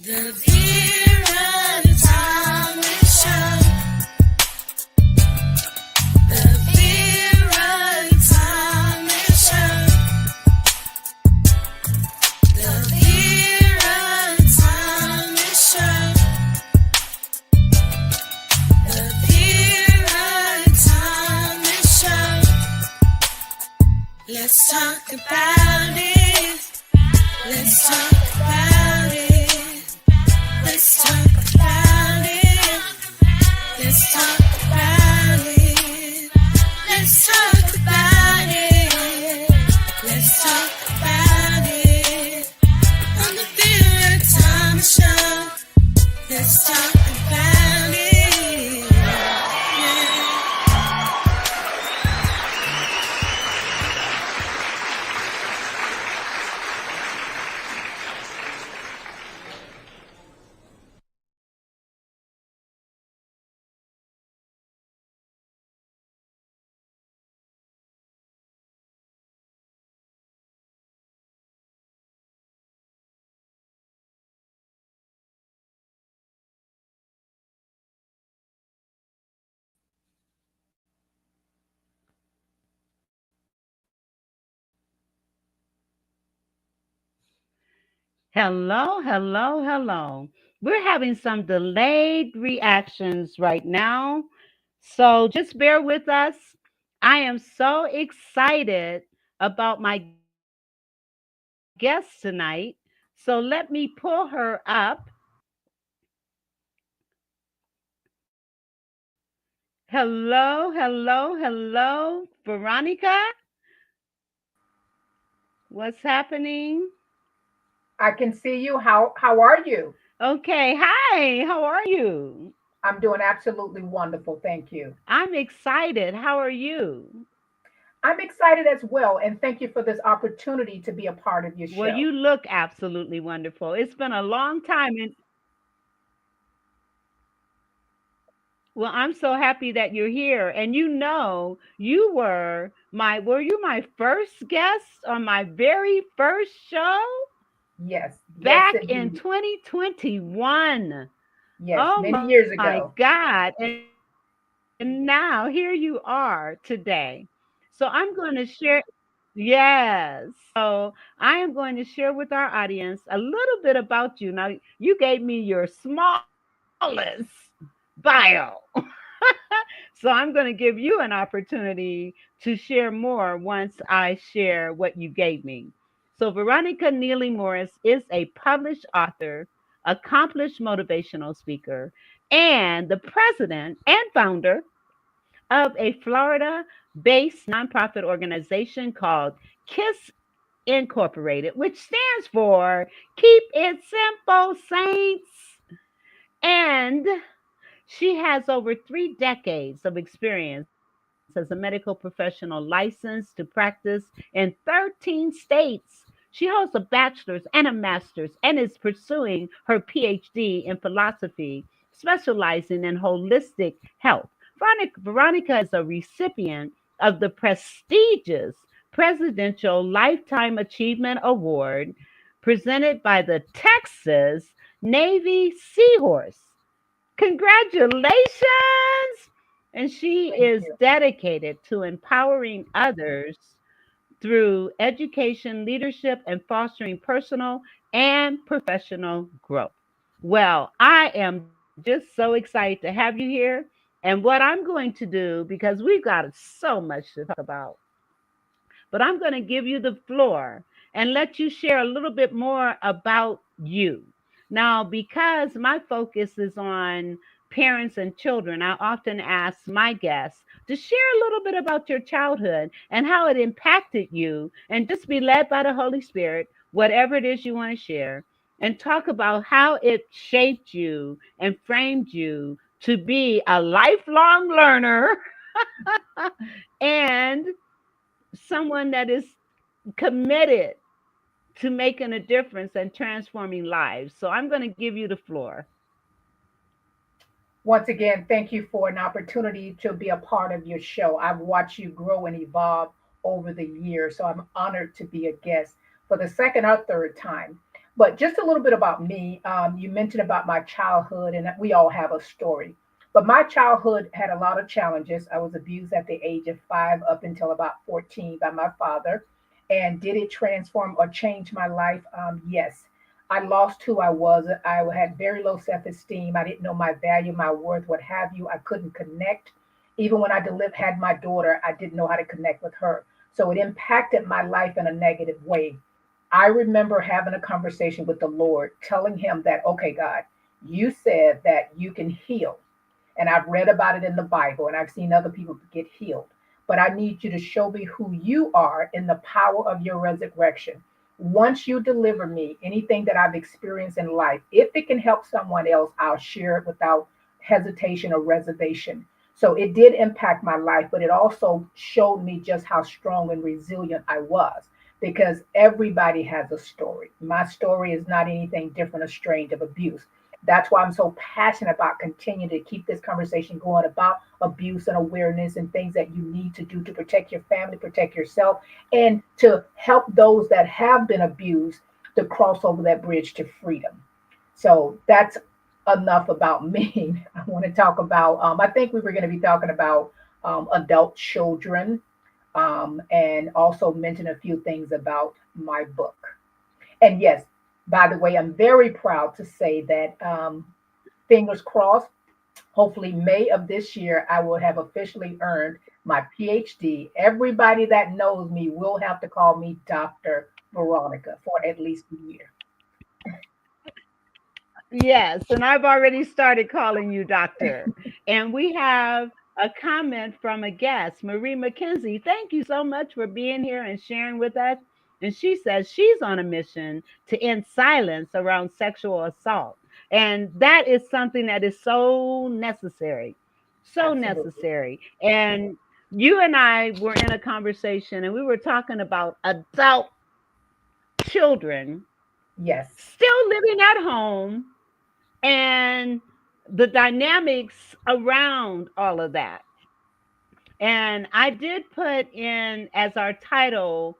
The Vera Time Show. The Vera Time Show. The Vera Time Show. The Vera Time Show. Let's talk about it. Let's talk about it. Let's talk about it. Let's talk about it. Let's talk about it. Let's talk about it. On the Vera Time Show. Let's talk about it. Yeah. Hello, hello, hello. We're having some delayed reactions right now. So just bear with us. I am so excited about my guest tonight. So let me pull her up. Hello, hello, hello. Veronica, what's happening? I can see you. How are you? Okay, hi, how are you? I'm doing absolutely wonderful. Thank you. I'm excited. How are you? I'm excited as well, and thank you for this opportunity to be a part of your Well, show. you look absolutely wonderful. It's been a long time and well, I'm so happy that you're here. And were you my first guest on my very first show Yes, yes, back in indeed. 2021. Yes, Oh many my years ago. God. And now here you are today. So I'm going to share yes. So I am going to share with our audience a little bit about you. Now, you gave me your smallest bio. So I'm going to give you an opportunity to share more once I share what you gave me. So Veronica Nealy-Morris is a published author, accomplished motivational speaker, and the president and founder of a Florida based nonprofit organization called KISS Incorporated, which stands for Keep It Simple Saints. And she has over 3 decades of experience as a medical professional licensed to practice in 13 states. She holds a bachelor's and a master's and is pursuing her PhD in philosophy, specializing in holistic health. Veronica is a recipient of the prestigious Presidential Lifetime Achievement Award presented by the Texas Navy Seahorse. Congratulations! And she Thank is you. dedicated to empowering others through education, leadership, and fostering personal and professional growth. Well, I am just so excited to have you here. And what I'm going to do, because we've got so much to talk about, but I'm going to give you the floor and let you share a little bit more about you. Now, because my focus is on parents and children, I often ask my guests to share a little bit about your childhood and how it impacted you, and just be led by the Holy Spirit, whatever it is you want to share, and talk about how it shaped you and framed you to be a lifelong learner and someone that is committed to making a difference and transforming lives. So I'm going to give you the floor. Once again, thank you for an opportunity to be a part of your show. I've watched you grow and evolve over the years, so I'm honored to be a guest for the second or third time. But just a little bit about me. You mentioned about my childhood, and we all have a story. But my childhood had a lot of challenges. I was abused at the age of 5 up until about 14 by my father. And did it transform or change my life? Yes. I lost who I was. I had very low self esteem. I didn't know my value, my worth, what have you. I couldn't connect. Even when I had my daughter, I didn't know how to connect with her. So it impacted my life in a negative way. I remember having a conversation with the Lord, telling him that, okay, God, you said that you can heal. And I've read about it in the Bible and I've seen other people get healed. But I need you to show me who you are in the power of your resurrection. Once you deliver me, anything that I've experienced in life, if it can help someone else, I'll share it without hesitation or reservation. So it did impact my life, but it also showed me just how strong and resilient I was because everybody has a story. My story is not anything different or strange of abuse. That's why I'm so passionate about continuing to keep this conversation going about abuse and awareness and things that you need to do to protect your family, protect yourself, and to help those that have been abused to cross over that bridge to freedom. So that's enough about me. I want to talk about, I think we were going to be talking about adult children and also mention a few things about my book. And yes, by the way, I'm very proud to say that, fingers crossed, hopefully May of this year, I will have officially earned my PhD. Everybody that knows me will have to call me Dr. Veronica for at least a year. Yes, and I've already started calling you doctor. And we have a comment from a guest, Marie McKenzie. Thank you so much for being here and sharing with us. And she says she's on a mission to end silence around sexual assault. And that is something that is so necessary, so Absolutely. necessary. And you and I were in a conversation and we were talking about adult children Yes. still living at home and the dynamics around all of that. And I did put in as our title,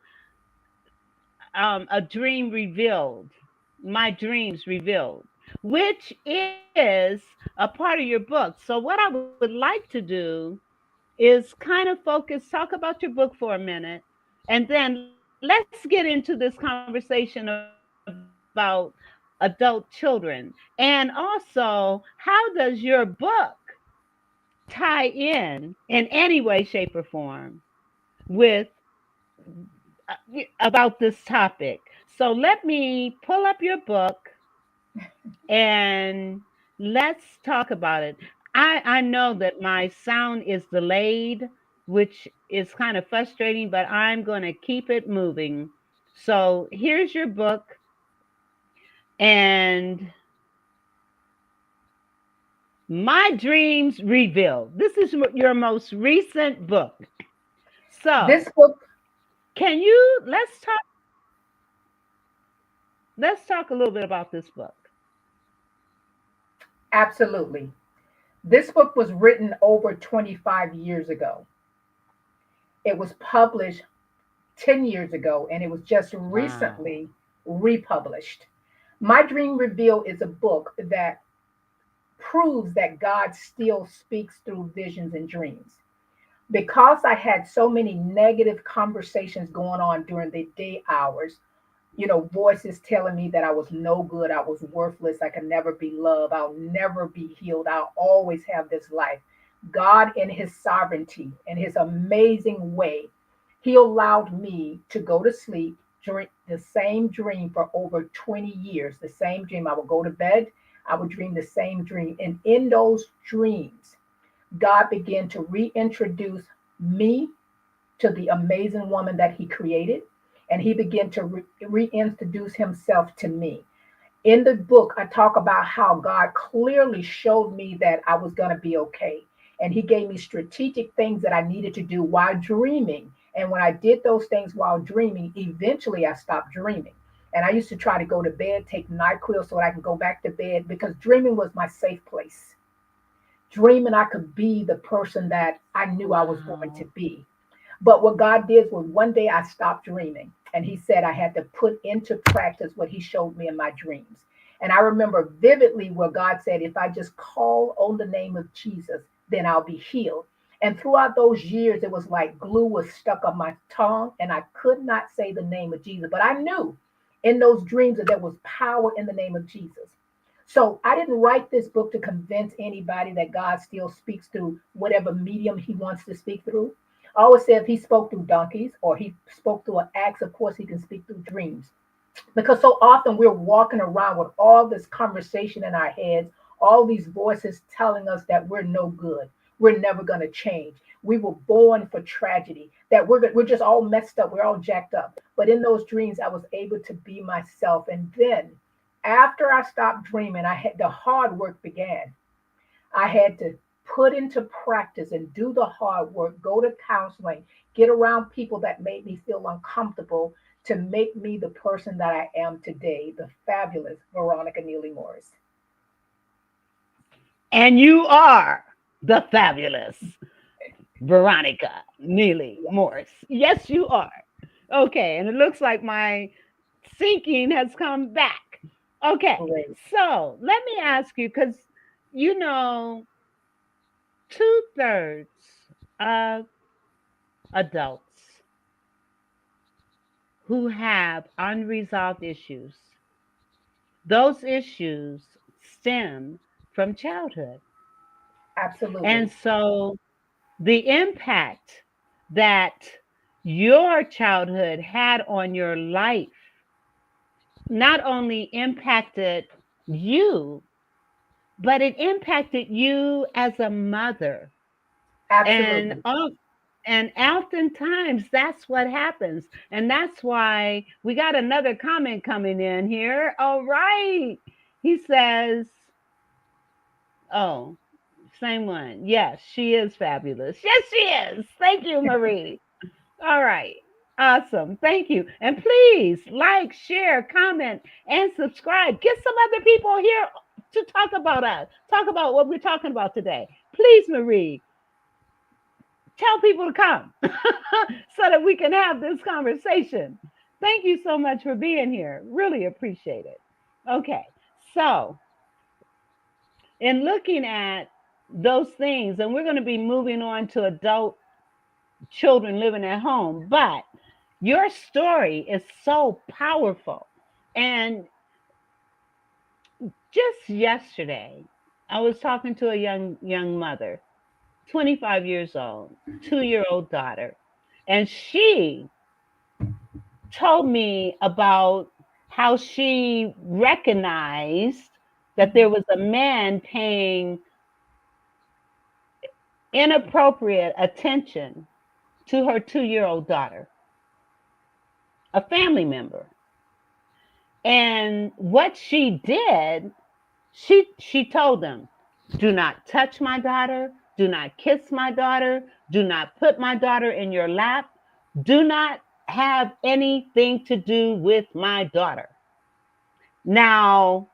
A Dream Revealed, My Dreams Revealed, which is a part of your book. So, what I would like to do is kind of focus, talk about your book for a minute, and then let's get into this conversation about adult children. And also, how does your book tie in any way, shape, or form with about this topic? So let me pull up your book and let's talk about it. I know that my sound is delayed, which is kind of frustrating, but I'm going to keep it moving. So here's your book, and My Dreams Revealed. This is your most recent book. This So, book, can you let's talk a little bit about this book. absolutely. This book was written over 25 years ago. It was published 10 years ago and it was just Wow. recently republished. My Dream Reveal is a book that proves that God still speaks through visions and dreams. Because I had so many negative conversations going on during the day hours, voices telling me that I was no good, I was worthless, I could never be loved, I'll never be healed, I'll always have this life. God, in His sovereignty and His amazing way, He allowed me to go to sleep, dream the same dream for over 20 years. The same dream. I would go to bed, I would dream the same dream. And in those dreams, God began to reintroduce me to the amazing woman that He created, and He began to reintroduce Himself to me. In the book, I talk about how God clearly showed me that I was going to be okay. And He gave me strategic things that I needed to do while dreaming. And when I did those things while dreaming, eventually I stopped dreaming. And I used to try to go to bed, take NyQuil so I can go back to bed because dreaming was my safe place. Dreaming I could be the person that I knew I was going to Wow. be. But what God did was one day I stopped dreaming. And he said I had to put into practice what he showed me in my dreams. And I remember vividly where God said, if I just call on the name of Jesus, then I'll be healed. And throughout those years, it was like glue was stuck on my tongue, and I could not say the name of Jesus. But I knew in those dreams that there was power in the name of Jesus. So I didn't write this book to convince anybody that God still speaks through whatever medium he wants to speak through. I always say if he spoke through donkeys or he spoke through an axe, of course he can speak through dreams. Because so often we're walking around with all this conversation in our heads, all these voices telling us that we're no good. We're never going to change. We were born for tragedy, that we're just all messed up. We're all jacked up. But in those dreams, I was able to be myself. And then after I stopped dreaming, the hard work began. I had to put into practice and do the hard work, go to counseling, get around people that made me feel uncomfortable to make me the person that I am today, the fabulous Veronica Nealy-Morris. And you are the fabulous Veronica Nealy-Morris. Yes, you are. Okay, and it looks like my syncing has come back. Okay, Great. so let me ask you, because you know, 2/3 of adults who have unresolved issues, those issues stem from childhood. And Absolutely. so the impact that your childhood had on your life not only impacted you, but it impacted you as a mother. And Absolutely. and oftentimes that's what happens. And that's why we got another comment coming in here. All right. He says, oh, same one. Yes, she is fabulous. Yes, she is. Thank you, Marie. All right. Awesome. Thank you. And please like, share, comment, and subscribe. Get some other people here to talk about us, talk about what we're talking about today. Please, Marie, tell people to come so that we can have this conversation. Thank you so much for being here. Really appreciate it. Okay. So, in looking at those things, and we're going to be moving on to adult children living at home, but your story is so powerful. And just yesterday, I was talking to a young mother, 25 years old, 2-year-old daughter, and she told me about how she recognized that there was a man paying inappropriate attention to her 2-year-old daughter, a family member. And what she did, she told them, do not touch my daughter, do not kiss my daughter, do not put my daughter in your lap, do not have anything to do with my daughter. Now,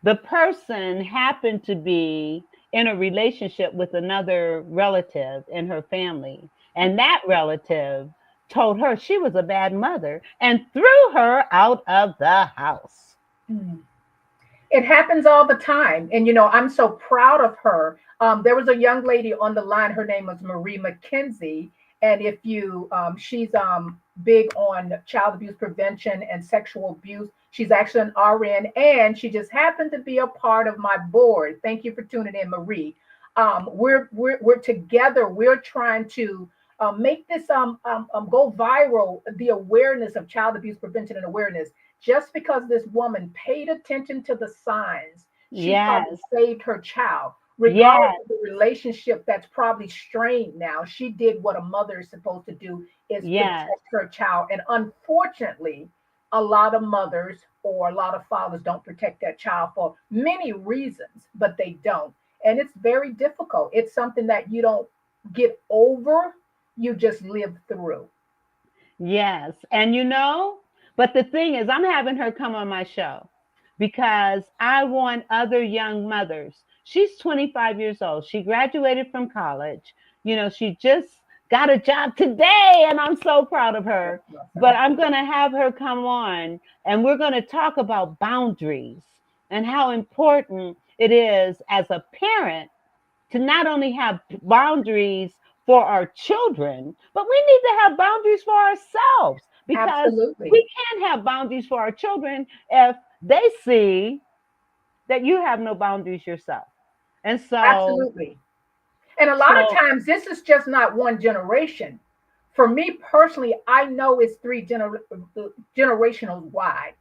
the person happened to be in a relationship with another relative in her family, and that relative told her she was a bad mother and threw her out of the house. Mm. It happens all the time. And, I'm so proud of her. There was a young lady on the line. Her name was Marie McKenzie. And if she's big on child abuse prevention and sexual abuse. She's actually an RN, and she just happened to be a part of my board. Thank you for tuning in, Marie. We're together. We're trying to make this go viral. The awareness of child abuse prevention and awareness. Just because this woman paid attention to the signs, she probably Yes, saved her child. Regardless yes, of the relationship that's probably strained now, she did what a mother is supposed to do, is yes, protect her child. And unfortunately, a lot of mothers or a lot of fathers don't protect their child for many reasons, but they don't. And it's very difficult. It's something that you don't get over, you just live through. yes. And but the thing is, I'm having her come on my show because I want other young mothers. She's 25 years old. She graduated from college. She just got a job today, and I'm so proud of her. That's But awesome. I'm going to have her come on, and we're going to talk about boundaries and how important it is as a parent to not only have boundaries for our children, but we need to have boundaries for ourselves, because Absolutely. we can't have boundaries for our children if they see that you have no boundaries yourself. And Absolutely. And a lot of so times, this is just not one generation. For me personally, I know it's generational wide.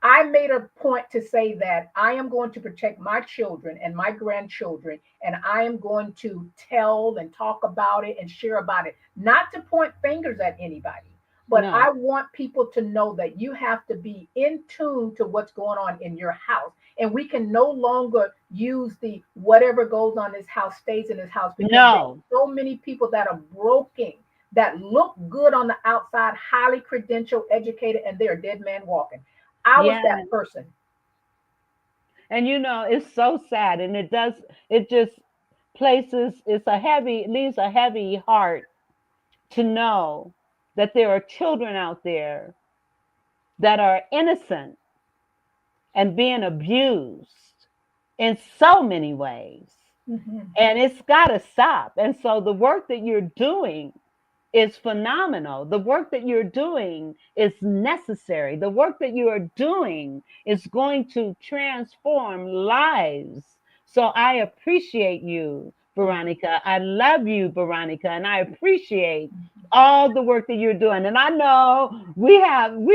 I made a point to say that I am going to protect my children and my grandchildren, and I am going to tell and talk about it and share about it, not to point fingers at anybody, but I no, want people to know that you have to be in tune to what's going on in your house. And we can no longer use the whatever goes on in this house stays in this house, because there no, are so many people that are broken, that look good on the outside, highly credentialed, educated, and they're a dead man walking. I was yeah. that person. And it's so sad, and it just leaves a heavy heart to know that there are children out there that are innocent and being abused in so many ways. Mhm. And it's got to stop. And so the work that you're doing is phenomenal. The work that you're doing is necessary. The work that you are doing is going to transform lives. So I appreciate you, Veronica. I love you, Veronica, and I appreciate all the work that you're doing. And I know we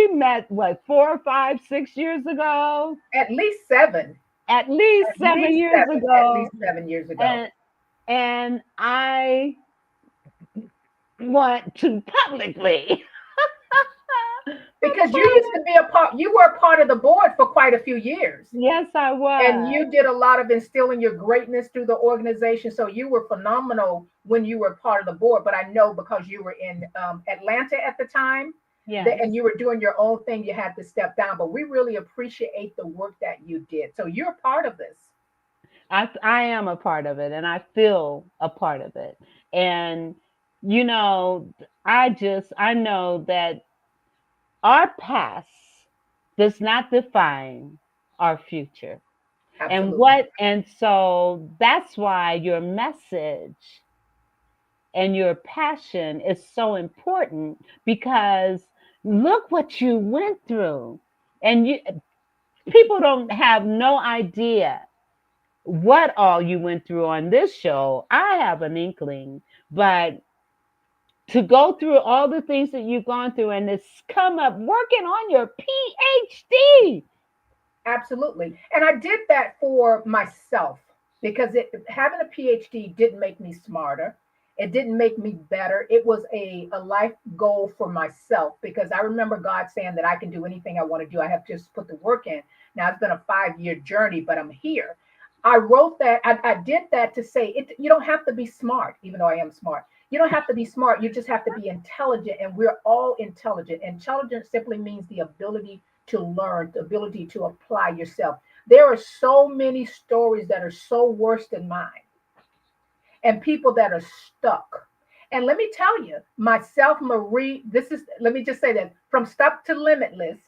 met what, 4, 5, 6 years ago, At least seven. at least At 7 years at ago, least 7 years ago. and I want to publicly Because you used to be a part, you were a part of the board for quite a few years. Yes, I And was. you did a lot of instilling your greatness through the organization. So you were phenomenal when you were part of the board. But I know because you were in Atlanta at the time, that, Yes, and you were doing your own thing, you had to step down. But we really appreciate the work that you did. So you're part of this. I am a part of it, and I feel a part of it. And you know, I know that our past does not define our future. Absolutely. And so that's why your message and your passion is so important, because look what you went through. And people don't have no idea what all you went through on this show. I have an inkling, but to go through all the things that you've gone through, and it's come up working on your PhD. Absolutely. And I did that for myself because having a PhD didn't make me smarter. It didn't make me better. It was a life goal for myself because I remember God saying that I can do anything I want to do. I have to just put the work in. Now it's been a 5 year journey, but I'm here. I wrote that. I did that to say it. You don't have to be smart, even though I am smart. You don't have to be smart. You just have to be intelligent, and we're all intelligent. Intelligence simply means the ability to learn, the ability to apply yourself. There are so many stories that are so worse than mine, and people that are stuck. And let me tell you, myself, Marie, let me just say that from Stuck to Limitless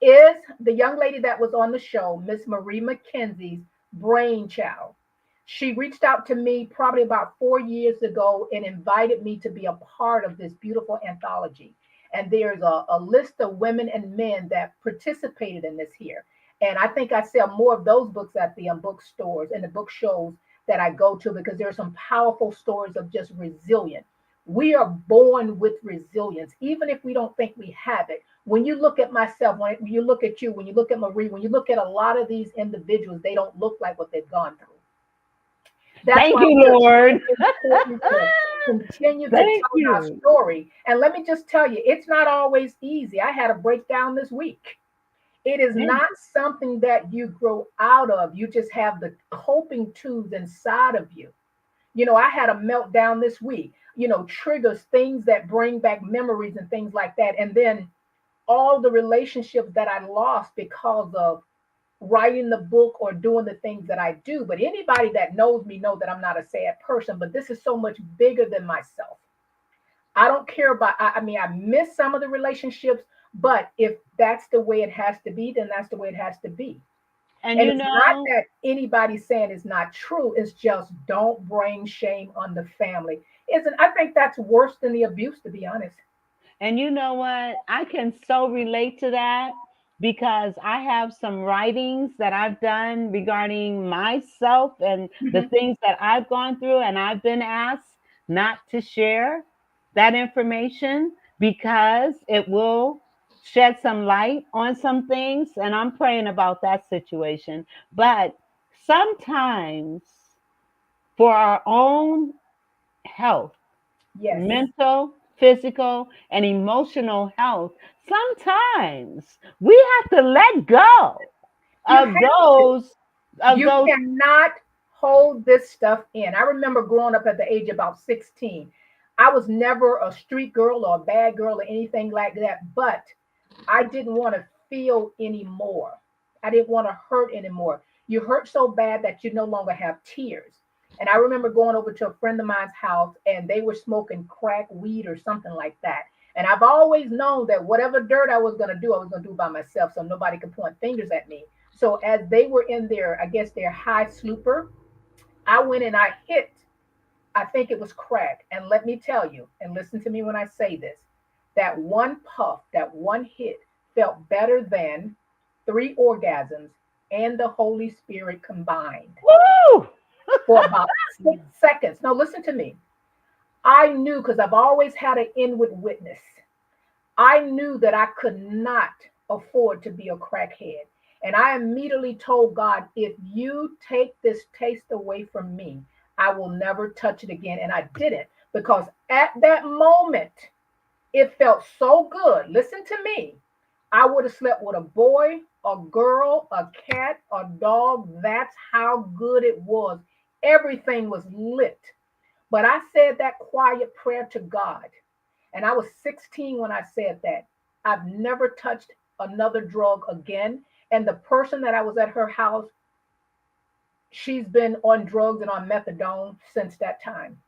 is the young lady that was on the show, Miss Marie McKenzie's brainchild. She reached out to me probably about 4 years ago and invited me to be a part of this beautiful anthology. And there's a list of women and men that participated in this here. And I think I sell more of those books at the bookstores and the book shows that I go to because there are some powerful stories of just resilience. We are born with resilience, even if we don't think we have it. When you look at myself, when you look at you, when you look at Marie, when you look at a lot of these individuals, they don't look like what they've gone through. That's Thank why you, we are Lord. so important to continue to Thank tell our you. story. And let me just tell you, it's not always easy. I had a breakdown this week. It is not something that you grow out of. You just have the coping tools inside of you. I had a meltdown this week, triggers, things that bring back memories and things like that. And then all the relationships that I lost because of writing the book or doing the things that I do. But anybody that knows me know that I'm not a sad person, but this is so much bigger than myself. I don't care about, I mean, I miss some of the relationships, but if that's the way it has to be, then that's the way it has to be. And And you it's not know, that anybody's saying it's not true. It's just don't bring shame on the family. Isn't I think that's worse than the abuse, to be honest. And you know what? I can so relate to that because I have some writings that I've done regarding myself and the Mhm. things that I've gone through, and I've been asked not to share that information because it will shed some light on some things. And I'm praying about that situation. But sometimes, for our own health, Yes. mental, physical, and emotional health, sometimes we have to let go You of have to. those of You those. cannot hold this stuff in. I remember growing up at the age of about 16. I was never a street girl or a bad girl or anything like that, but I didn't want to feel anymore. I didn't want to hurt anymore. You hurt so bad that you no longer have tears. And I remember going over to a friend of mine's house and they were smoking crack weed or something like that. And I've always known that whatever dirt I was going to do, I was going to do by myself so nobody could point fingers at me. So as they were in their, I guess, their high slooper, I went and I hit, I think it was crack. And let me tell you, and listen to me when I say this, that one puff, that one hit felt better than 3 orgasms and the Holy Spirit combined Woo! for about 6 seconds. Now, listen to me. I knew because I've always had an inward witness. I knew that I could not afford to be a crackhead. And I immediately told God, if you take this taste away from me, I will never touch it again. And I didn't because at that moment, it felt so good. Listen to me. I would have slept with a boy, a girl, a cat, a dog. That's how good it was. Everything was lit. But I said that quiet prayer to God. And I was 16 when I said that. I've never touched another drug again. And the person that I was at her house, she's been on drugs and on methadone since that time.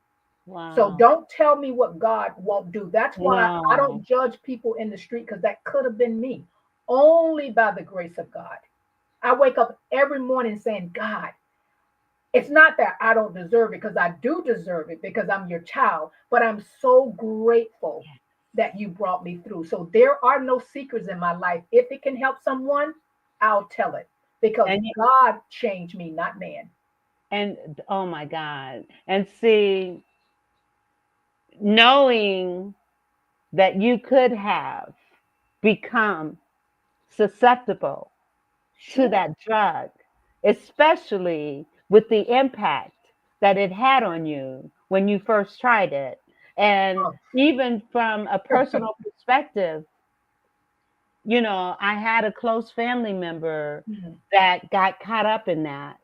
So Wow. don't tell me what God won't do. That's why I don't No. judge people in the street because that could have been me. Only by the grace of God. I wake up every morning saying, God, it's not that I don't deserve it because I do deserve it because I'm your child, but I'm so grateful that you brought me through. So there are no secrets in my life. If it can help someone, I'll tell it because And God changed me, not man. oh my God. And see, knowing that you could have become susceptible to Sure. that drug, especially with the impact that it had on you when you first tried it. And Oh, even from a personal perspective, I had a close family member mhm. that got caught up in that.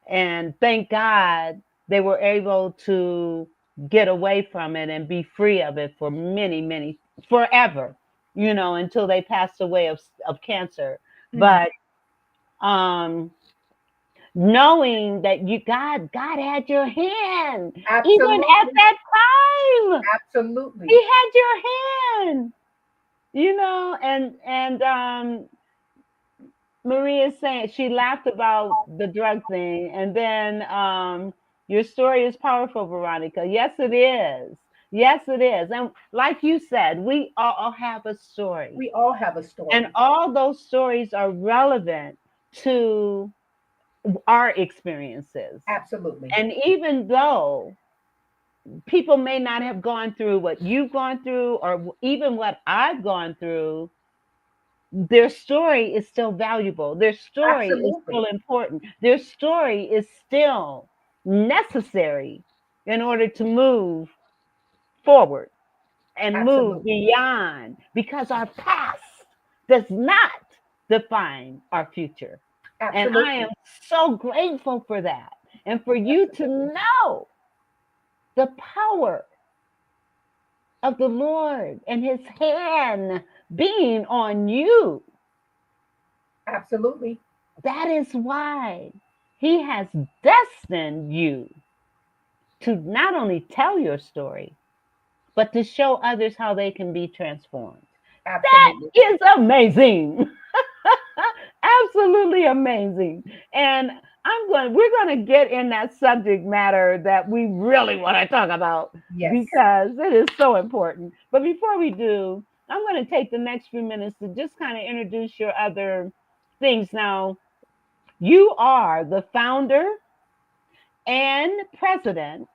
And thank God they were able to get away from it and be free of it for many, many, forever, until they passed away of cancer. Mhm. But um knowing that God had your hand even at Absolutely. that time. He Absolutely. had your hand, and Maria is saying she laughed about the drug thing, and then your story is powerful, Veronica. Yes, it is. Yes, it is. And like you said, we all have a story, We all have a and story. all those stories are relevant to our experiences. Absolutely. And even though people may not have gone through what you've gone through or even what I've gone through, their story is still valuable. Their story is Absolutely. still important. Their story is still necessary in order to move forward and move Absolutely. beyond because our past does not define our future. And I am Absolutely. so grateful for that. And for you to Absolutely. know the power of the Lord and his hand being on you. Absolutely. That is why he has destined you to not only tell your story, but to show others how they can be transformed. That Absolutely. is amazing. Absolutely amazing. And we're going to get in that subject matter that we really want to talk about Yes. because it is so important. But before we do, I'm going to take the next few minutes to just kind of introduce your other things. Now, you are the founder and president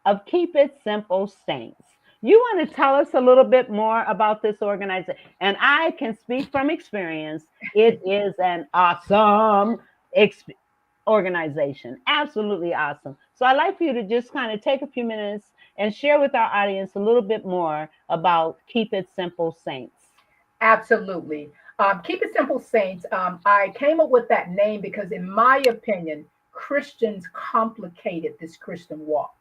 of Keep It Simple Saints. You want to tell us a little bit more about this organization? And I can speak from experience. It is an awesome organization. Absolutely awesome. So I'd like for you to just kind of take a few minutes and share with our audience a little bit more about Keep It Simple Saints. Absolutely. Keep It Simple Saints. I came up with that name because, in my opinion, Christians complicated this Christian walk.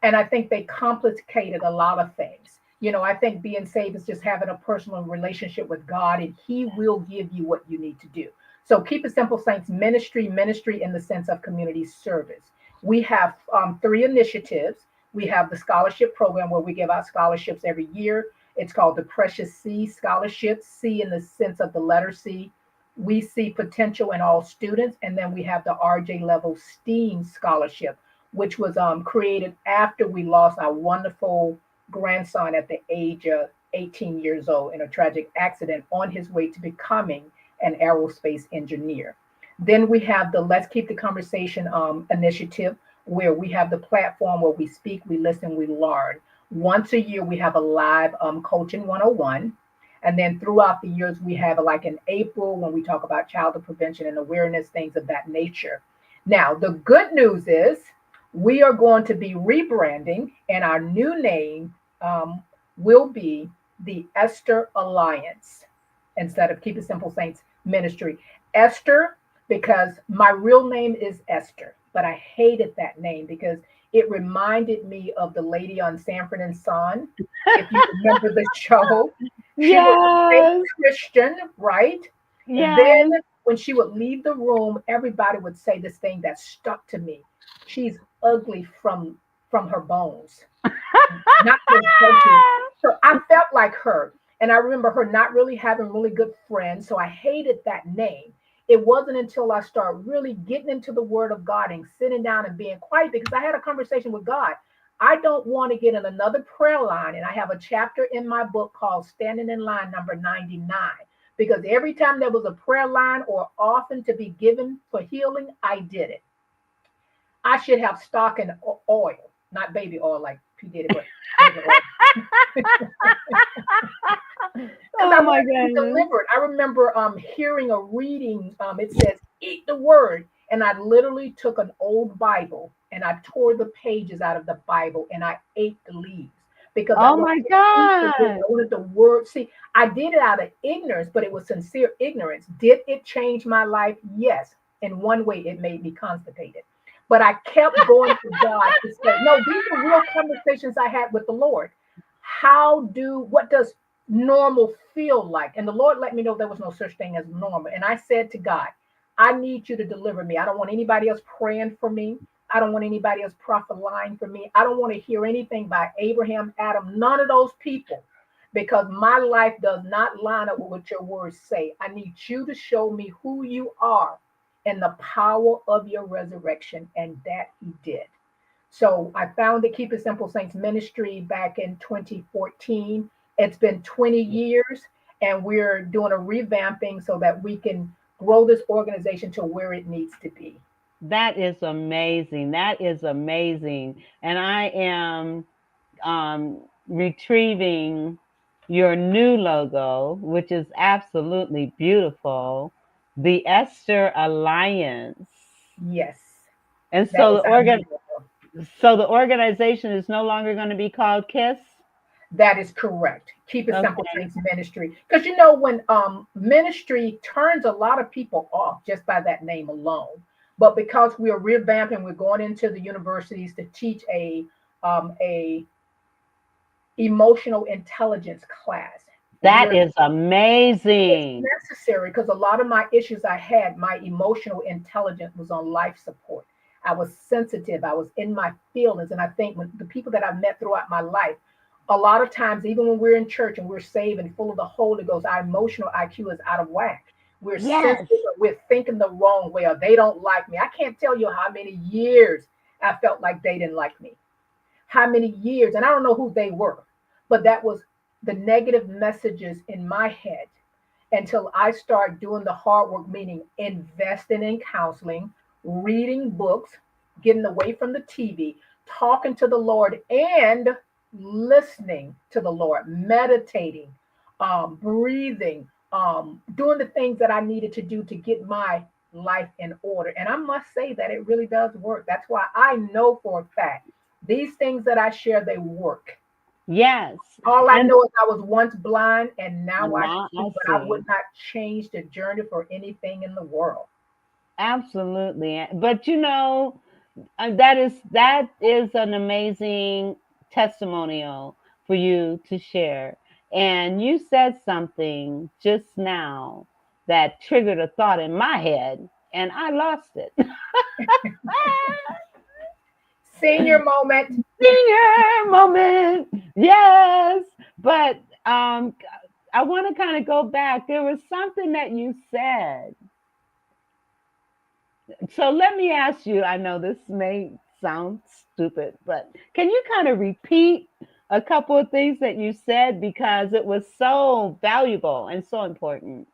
And I think they complicated a lot of things. I think being saved is just having a personal relationship with God, and He will give you what you need to do. So, Keep It Simple Saints ministry in the sense of community service. We have three initiatives. We have the scholarship program where we give out scholarships every year. It's called the Precious C Scholarship, C in the sense of the letter C. We see potential in all students. And then we have the RJ Level STEAM Scholarship, which was created after we lost our wonderful grandson at the age of 18 years old in a tragic accident on his way to becoming an aerospace engineer. Then we have the Let's Keep the Conversation initiative, where we have the platform where we speak, we listen, we learn. Once a year, we have a live coaching 101. And then throughout the years, we have like in April when we talk about childhood prevention and awareness, things of that nature. Now, the good news is we are going to be rebranding, and our new name will be the Esther Alliance instead of Keep It Simple Saints Ministry. Esther, because my real name is Esther, but I hated that name because it reminded me of the lady on Sanford and Son. If you remember the show, she was a fake Yes. Christian, right? And Yes. then when she would leave the room, everybody would say this thing that stuck to me. She's ugly from her bones, not just ugly. So I felt like her. And I remember her not really having really good friends. So I hated that name. It wasn't until I started really getting into the word of God and sitting down and being quiet, because I had a conversation with God. I don't want to get in another prayer line. And I have a chapter in my book called Standing in Line number 99. Because every time there was a prayer line or often to be given for healing, I did it. I should have stock in oil, not baby oil like P. Diddy, but because I Oh my wanted to be goodness. delivered. I remember hearing a reading. It says, "Eat the word," and I literally took an old Bible and I tore the pages out of the Bible and I ate the leaves because I Oh wanted my to eat the word. God. I wanted the word. See, I did it out of ignorance, but it was sincere ignorance. Did it change my life? Yes. In one way, it made me constipated. But I kept going to God to say, no, these are real conversations I had with the Lord. What does normal feel like? And the Lord let me know there was no such thing as normal. And I said to God, I need you to deliver me. I don't want anybody else praying for me. I don't want anybody else prophesying for me. I don't want to hear anything by Abraham, Adam, none of those people, because my life does not line up with what your words say. I need you to show me who you are and the power of your resurrection. And that He did. So I found the Keep It Simple Saints Ministry back in 2014. It's been 20 years, and we're doing a revamping so that we can grow this organization to where it needs to be. That is amazing. That is amazing. And I am retrieving your new logo, which is absolutely beautiful, the Esther Alliance. Yes, And that so is our new logo. the organization is no longer going to be called KISS. That is correct. Keep It Simple Okay. Saints Ministry. Because when ministry turns a lot of people off just by that name alone. But because we are revamping, we're going into the universities to teach a emotional intelligence class. That We're is It's amazing. necessary because a lot of my issues I had, my emotional intelligence was on life support. I was sensitive. I was in my feelings. And I think when the people that I've met throughout my life, A lot of times, even when we're in church and we're saved and full of the Holy Ghost, our emotional IQ is out of whack. We're Yes. sensitive, or we're thinking the wrong way, or they don't like me. I can't tell you how many years I felt like they didn't like me. How many years, and I don't know who they were, but that was the negative messages in my head until I start doing the hard work, meaning investing in counseling, reading books, getting away from the TV, talking to the Lord, and listening to the Lord, meditating, breathing, doing the things that I needed to do to get my life in order. And I must say that it really does work. That's why I know for a fact these things that I share, they work. Yes. All I And know is I was once blind and now I now see, I but I see. would not change the journey for anything in the world. Absolutely. But that is an amazing testimonial for you to share. And you said something just now that triggered a thought in my head, and I lost it. Senior moment. Senior moment. Yes. But I want to kind of go back. There was something that you said. So let me ask you, I know this may sound stupid, but can you kind of repeat a couple of things that you said because it was so valuable and so important?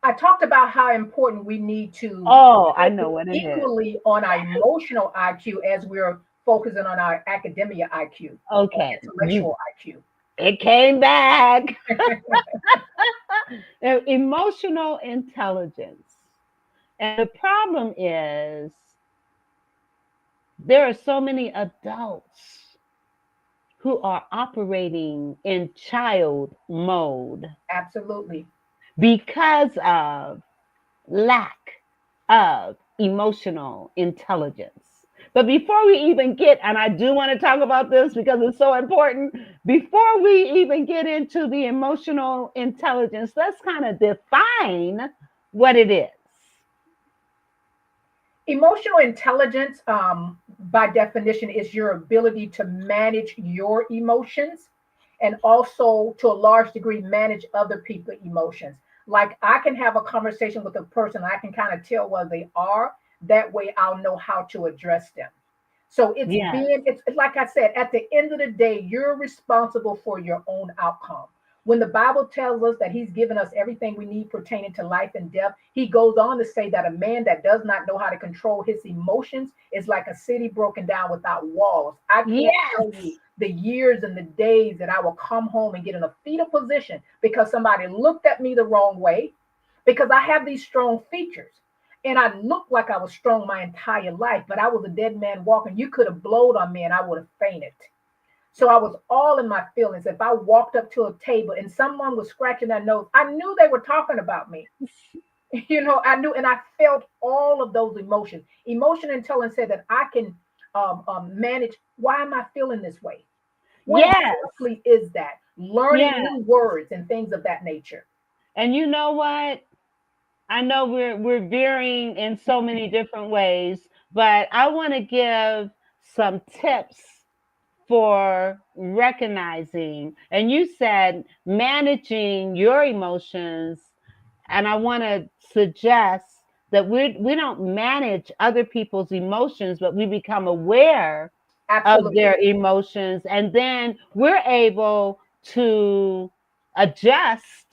I talked about how important we need to Oh, I know focus what it is. equally on our emotional IQ as we're focusing on our academia IQ or Okay, intellectual IQ. it came back. Emotional intelligence. And the problem is there are so many adults who are operating in child mode Absolutely. because of lack of emotional intelligence. But before we even get, and I do want to talk about this because it's so important, before we even get into the emotional intelligence, let's kind of define what it is. Emotional intelligence, by definition, is your ability to manage your emotions and also, to a large degree, manage other people's emotions. Like I can have a conversation with a person, I can kind of tell where they are. That way, I'll know how to address them. So Yes. it's like I said, at the end of the day, you're responsible for your own outcome. When the Bible tells us that He's given us everything we need pertaining to life and death, He goes on to say that a man that does not know how to control his emotions is like a city broken down without walls. I can't tell Yes. you the years and the days that I will come home and get in a fetal position because somebody looked at me the wrong way, because I have these strong features. And I looked like I was strong my entire life, but I was a dead man walking. You could have blowed on me and I would have fainted. So I was all in my feelings. If I walked up to a table and someone was scratching their nose, I knew they were talking about me. I knew, and I felt all of those emotions. Emotion intelligence said that I can manage. Why am I feeling this way? What Yes. exactly is that? Learning Yes. new words and things of that nature. And you know what? I know we're veering in so many different ways, but I want to give some tips for recognizing. And you said managing your emotions, and I want to suggest that we don't manage other people's emotions, but we become aware of Absolutely. their emotions, and then we're able to adjust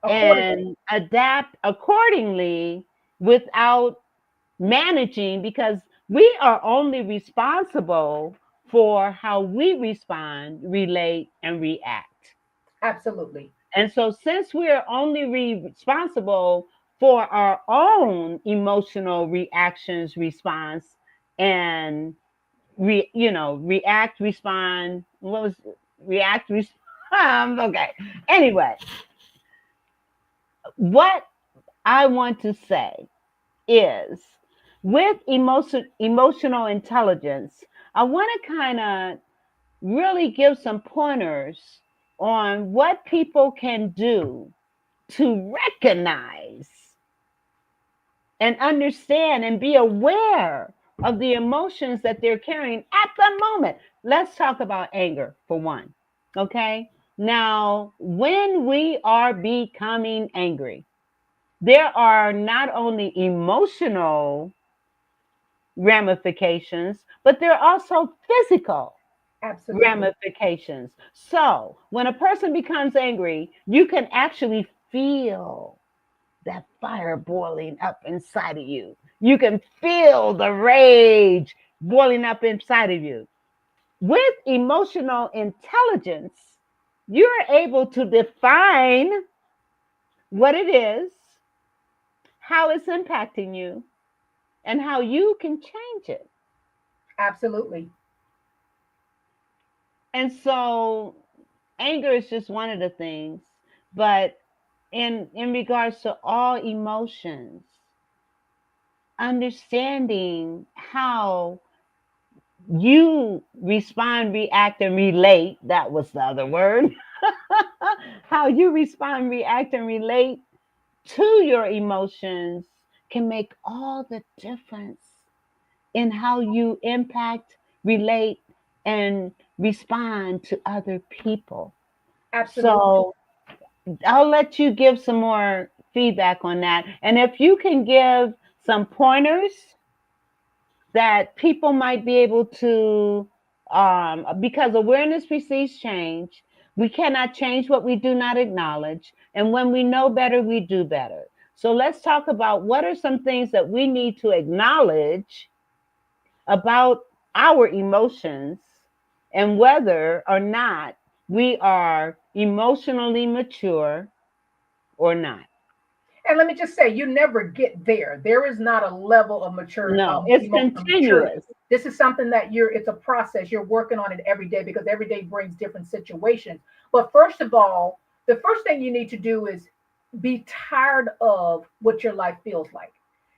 Accordingly. and adapt accordingly without managing, because we are only responsible for how we respond, relate, and react. Absolutely. And so, since we're only responsible for our own emotional reactions, response, and react, respond. What was react? Okay. Anyway, what I want to say is, with emotional intelligence, I want to kind of really give some pointers on what people can do to recognize and understand and be aware of the emotions that they're carrying at the moment. Let's talk about anger for one. Okay. Now, when we are becoming angry, there are not only emotional ramifications, but there are also physical Absolutely. ramifications. So, when a person becomes angry, you can actually feel that fire boiling up inside of you. You can feel the rage boiling up inside of you. With emotional intelligence, you're able to define what it is, how it's impacting you, and how you can change it. Absolutely. And so anger is just one of the things, but in regards to all emotions, understanding how you respond, react, and relate, that was the other word, how you respond, react, and relate to your emotions can make all the difference in how you impact, relate, and respond to other people. Absolutely. So I'll let you give some more feedback on that. And if you can give some pointers that people might be able to, because awareness precedes change. We cannot change what we do not acknowledge. And when we know better, we do better. So let's talk about what are some things that we need to acknowledge about our emotions and whether or not we are emotionally mature or not. And let me just say, you never get there. There is not a level of No, it's emotional maturity. continuous. This is something that it's a process. You're working on it every day because every day brings different situations. But first of all, the first thing you need to do is be tired of what your life feels like.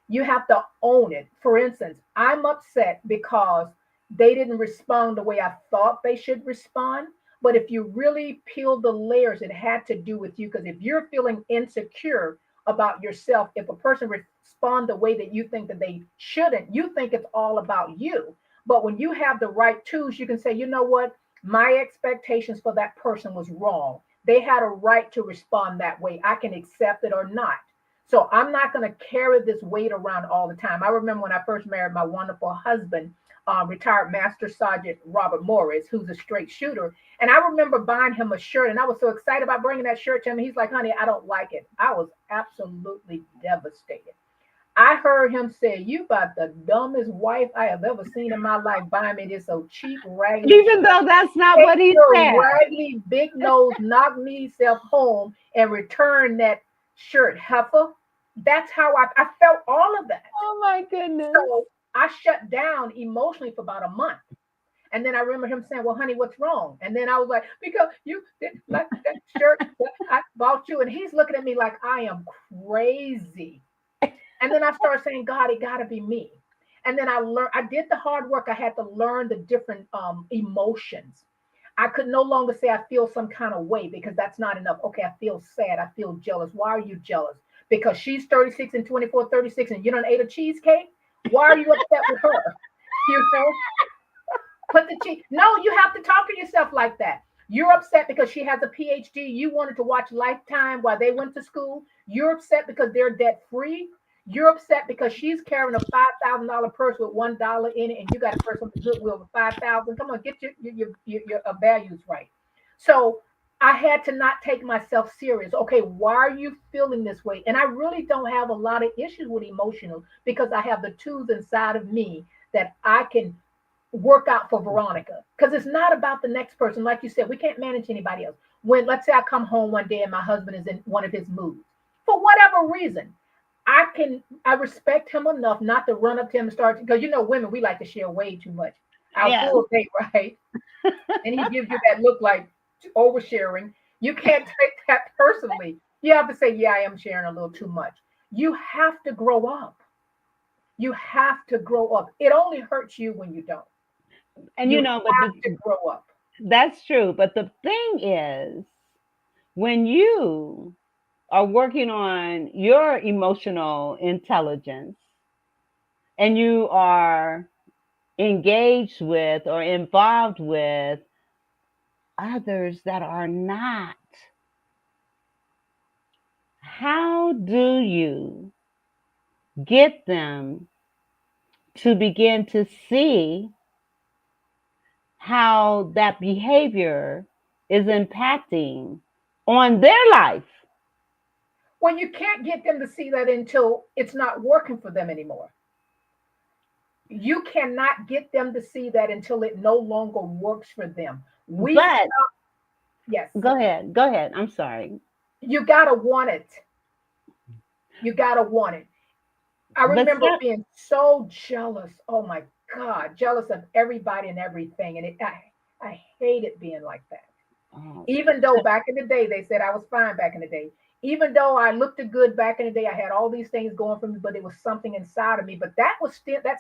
You have to own it. For instance, I'm upset because they didn't respond the way I thought they should respond. But if you really peel the layers, it had to do with you. Because if you're feeling insecure about yourself, if a person respond the way that you think that they shouldn't, you think it's all about you. But when you have the right tools, you can say, you know what, my expectations for that person was wrong. They had a right to respond that way. I can accept it or not. So I'm not going to carry this weight around all the time. I remember when I first married my wonderful husband, retired Master Sergeant Robert Morris, who's a straight shooter. And I remember buying him a shirt, and I was so excited about bringing that shirt to him. He's like, honey, I don't like it. I was absolutely devastated. I heard him say, you about the dumbest wife I have ever seen in my life buying me this so cheap, raggedy Even shirt. though that's not Take what he your said. raggedy big nose, knock me self home and return that shirt, heifer. That's how I felt all of that. Oh my goodness. So I shut down emotionally for about a month. And then I remember him saying, well, honey, what's wrong? And then I was like, because you didn't like that shirt that I bought you. And he's looking at me like I am crazy. And then I started saying, God, it got to be me. And then I did the hard work. I had to learn the different emotions. I could no longer say I feel some kind of way because that's not enough. Okay, I feel sad. I feel jealous. Why are you jealous? Because she's 36 and 24, 36, and you don't ate a cheesecake? Why are you upset with her? You know, put the cheese. No, you have to talk to yourself like that. You're upset because she has a PhD. You wanted to watch Lifetime while they went to school. You're upset because they're debt free. You're upset because she's carrying a $5,000 purse with $1 in it, and you got a purse on the Goodwill with 5,000. Come on, get your values right. So I had to not take myself serious. Okay, why are you feeling this way? And I really don't have a lot of issues with emotional because I have the tools inside of me that I can work out for Veronica. Because it's not about the next person. Like you said, we can't manage anybody else. When, let's say, I come home one day and my husband is in one of his moods, for whatever reason, I respect him enough not to run up to him and start, because women, we like to share way too much. Our Yes. full date, right? And he gives you that look like oversharing. You can't take that personally. You have to say, yeah, I am sharing a little too much. You have to grow up. You have to grow up. It only hurts you when you don't. And You but have to grow up. that's true. But the thing is, when you are working on your emotional intelligence and you are engaged with or involved with others that are not, how do you get them to begin to see how that behavior is impacting on their life? Well, you can't get them to see that until it's not working for them anymore. You cannot get them to see that until it no longer works for them. We But stop. Yes, go ahead. I'm sorry. you gotta want it. You gotta want it. I But remember stop. being so jealous. Oh my God, jealous of everybody and everything, and I hated being like that. Oh, Even though back in the day they said I was fine back in the day, even though I looked good back in the day, I had all these things going for me, but it was something inside of me. But that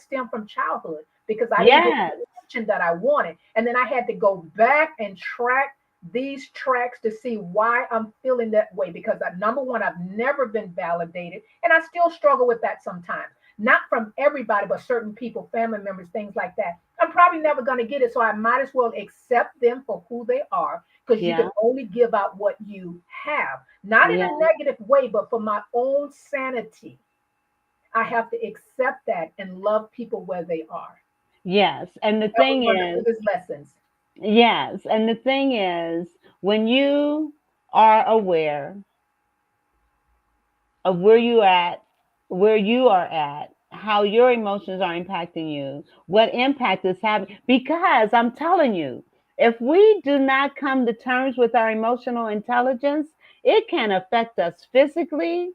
stemmed from childhood because I didn't get the yes, attention that I wanted, and then I had to go back and track these tracks to see why I'm feeling that way. Because number one, I've never been validated, and I still struggle with that sometimes. Not from everybody, but certain people, family members, things like that. I'm probably never going to get it, so I might as well accept them for who they are because you yeah, can only give out what you have. Not in yeah, a negative way, but for my own sanity, I have to accept that and love people where they are. yes. And the That was thing one of the is, biggest lessons. yes, and the thing is, when you are aware of where you are at, how your emotions are impacting you, what impact is having. Because I'm telling you, if we do not come to terms with our emotional intelligence, it can affect us physically,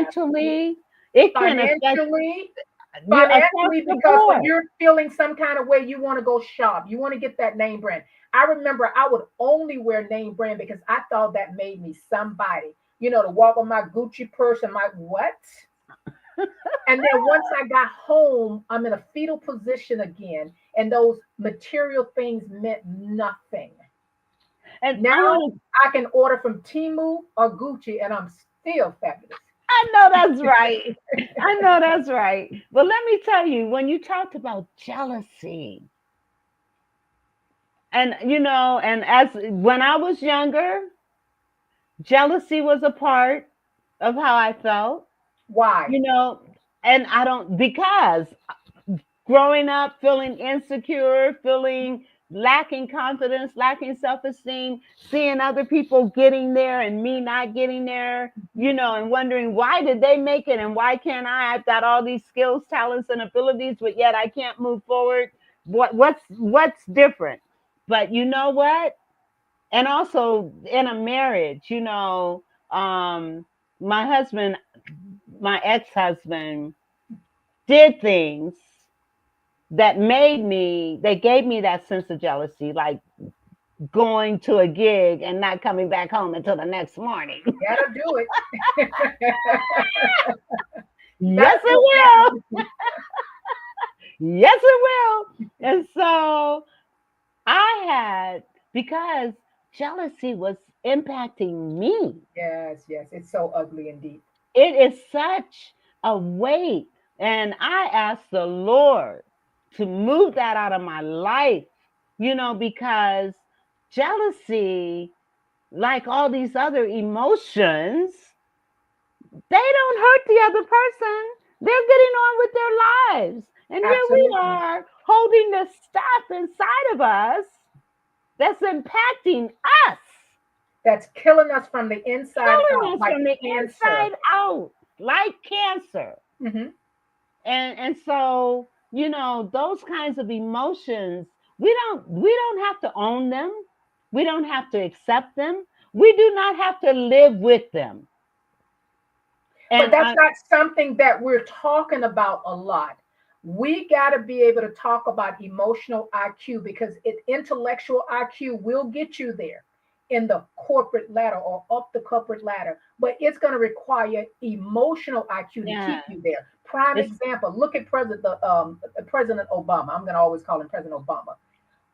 Absolutely. mentally, it can affect Financially, you across financially, the because when board. you're feeling some kind of way, you want to go shop, you want to get that name brand. I remember I would only wear name brand because I thought that made me somebody. To walk with my Gucci purse and my what? And then once I got home, I'm in a fetal position again, and those material things meant nothing. And I Now want to I can order from Timu or Gucci, and I'm still fabulous. I know that's right. I know that's right. But let me tell you, when you talked about jealousy, and and as when I was younger, jealousy was a part of how I felt, Why? you know, and I don't, because growing up feeling insecure, feeling lacking confidence, lacking self-esteem, seeing other people getting there and me not getting there, and wondering why did they make it and why can't I? I've got all these skills, talents, and abilities, but yet I can't move forward. What's different? But you know what? And also in a marriage, my husband, my ex-husband, did things that gave me that sense of jealousy, like going to a gig and not coming back home until the next morning. That'll do it. Yes, That'll it do will. that. Yes, it will. And so I had, because jealousy was impacting me. Yes, yes. It's so ugly indeed. It is such a weight. And I asked the Lord to move that out of my life, because jealousy, like all these other emotions, they don't hurt the other person. They're getting on with their lives. And here we Absolutely. are holding the stuff inside of us that's impacting us, That's killing us from the inside killing out, us like from the cancer. inside out, like cancer. Hmm. And so, those kinds of emotions, we don't have to own them. We don't have to accept them. We do not have to live with them. But And that's not something that we're talking about a lot. We got to be able to talk about emotional IQ because intellectual IQ will get you there in the corporate ladder or up the corporate ladder, but it's going to require emotional IQ to yeah, keep you there. Prime it's example: look at President Obama. I'm going to always call him President Obama,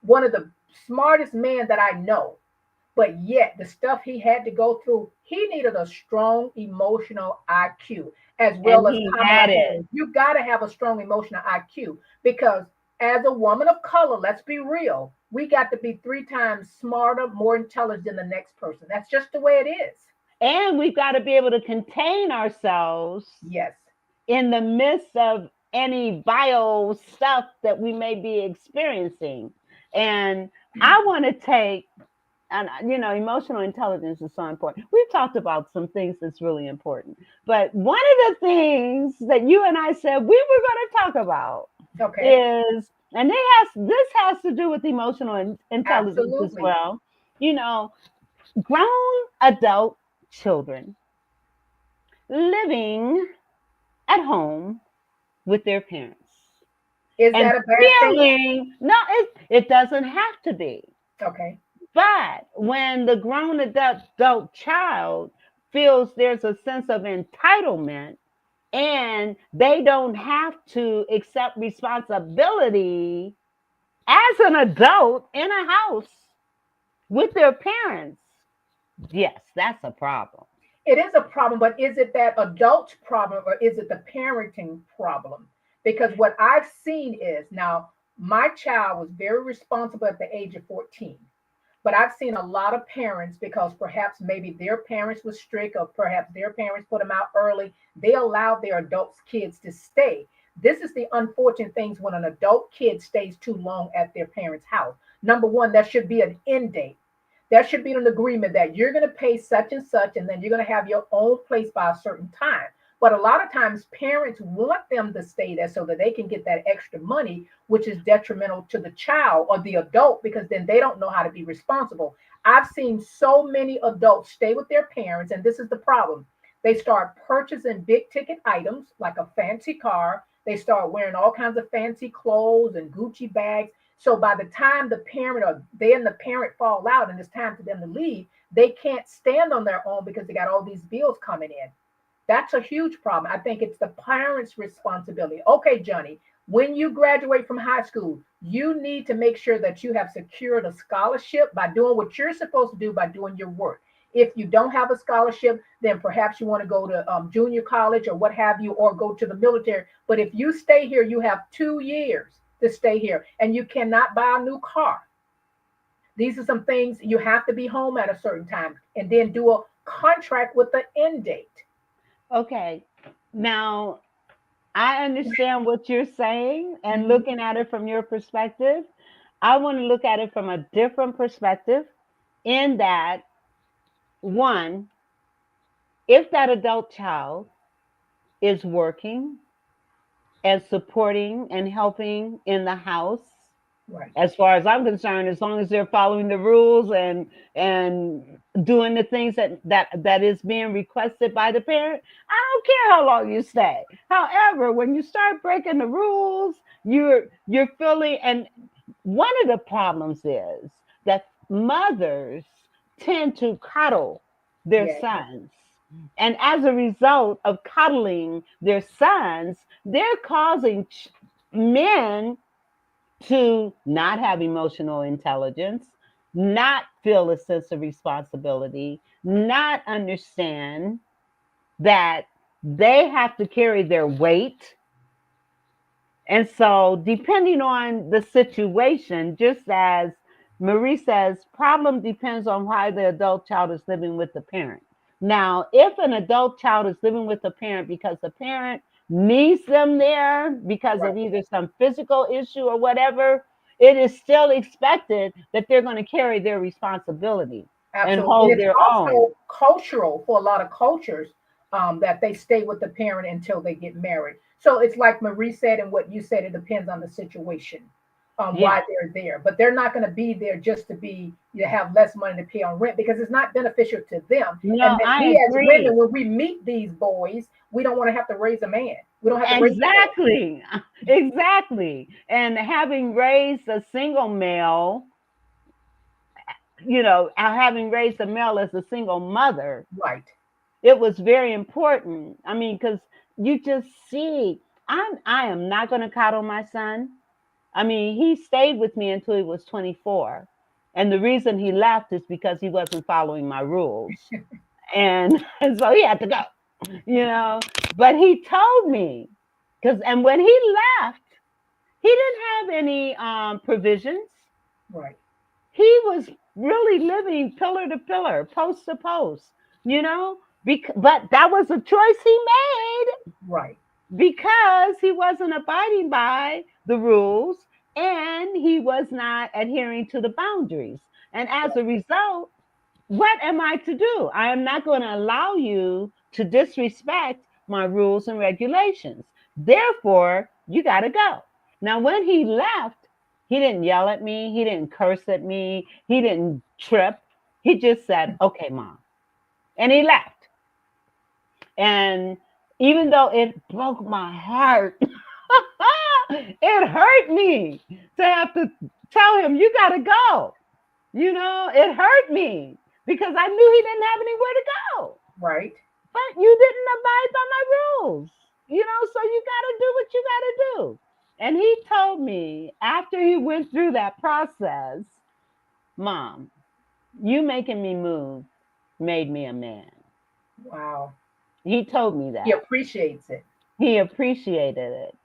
one of the smartest men that I know, but yet the stuff he had to go through, he needed a strong emotional IQ as and well as he had it. comprehension. You got to have a strong emotional IQ because as a woman of color, let's be real. We got to be 3 times smarter, more intelligent than the next person. That's just the way it is. And we've got to be able to contain ourselves Yes. in the midst of any vile stuff that we may be experiencing. And I want to take, and emotional intelligence is so important. We've talked about some things that's really important, but one of the things that you and I said we were going to talk about Okay. is, and this has to do with emotional intelligence as Absolutely. well. You know, grown adult children living at home with their parents Is and that a bad thing? feeling, no, it doesn't have to be. Okay. But when the grown adult child feels there's a sense of entitlement and they don't have to accept responsibility as an adult in a house with their parents, yes, that's a problem. It is a problem, but is it that adult problem or is it the parenting problem? Because what I've seen is now my child was very responsible at the age of 14. But I've seen a lot of parents, because perhaps maybe their parents were strict or perhaps their parents put them out early, they allowed their adult kids to stay. This is the unfortunate things when an adult kid stays too long at their parents' house. Number one, there should be an end date. There should be an agreement that you're going to pay such, and then you're going to have your own place by a certain time. But a lot of times parents want them to stay there so that they can get that extra money, which is detrimental to the child or the adult, because then they don't know how to be responsible. I've seen so many adults stay with their parents, and this is the problem. They start purchasing big ticket items like a fancy car. They start wearing all kinds of fancy clothes and Gucci bags. So by the time the parent or they and the parent fall out and it's time for them to leave, they can't stand on their own because they got all these bills coming in. That's a huge problem. I think it's the parents' responsibility. Okay, Johnny, when you graduate from high school, you need to make sure that you have secured a scholarship by doing what you're supposed to do by doing your work. If you don't have a scholarship, then perhaps you want to go to junior college or what have you, or go to the military. But if you stay here, you have 2 years to stay here, and you cannot buy a new car. These are some things you have to be home at a certain time, and then do a contract with the end date. Okay. Now, I understand what you're saying and Mhm. looking at it from your perspective. I want to look at it from a different perspective, in that, one, if that adult child is working and supporting and helping in the house, Right. as far as I'm concerned, as long as they're following the rules and doing the things that is being requested by the parent, I don't care how long you stay. However, when you start breaking the rules, you're feeling, and one of the problems is that mothers tend to coddle their Yeah. sons. And as a result of coddling their sons, they're causing men to not have emotional intelligence, not feel a sense of responsibility, not understand that they have to carry their weight. And so, depending on the situation, just as Marie says, problem depends on why the adult child is living with the parent. Now, if an adult child is living with the parent because the parent needs them there because Right. of either some physical issue or whatever, it is still expected that they're going to carry their responsibility and Absolutely. And hold it's their own. also cultural for a lot of cultures, that they stay with the parent until they get married. So it's like Marie said, and what you said, it depends on the situation, Yeah. why they're there. But they're not going to be there just to be, you have less money to pay on rent, because it's not beneficial to them. And No, then I we as agree. women, when we meet these boys, we don't want to have to raise a man. We don't have to raise a man. Exactly. Exactly. And having raised a single male, having raised a male as a single mother, Right. it was very important. I mean, because you just see, I am not going to coddle my son. I mean, he stayed with me until he was 24. And the reason he left is because he wasn't following my rules. And, and so he had to go, you know. But he told me, and when he left, He didn't have any provisions. Right. He was really living pillar to pillar, post to post, you know? But that was a choice he made Right. because he wasn't abiding by the rules and he was not adhering to the boundaries. And as Right. a result, what am I to do? I am not going to allow you to disrespect my rules and regulations. Therefore, you got to go. Now, when he left, he didn't yell at me. He didn't curse at me. He didn't trip. He just said, okay, mom. And he left. And even though it broke my heart, it hurt me to have to tell him, you got to go. You know, it hurt me because I knew he didn't have anywhere to go. Right. But you didn't abide by my rules, you know, so you got to do what you got to do. And he told me after he went through that process, Mom, you making me move made me a man. Wow. He told me He that. appreciates it. He appreciated it.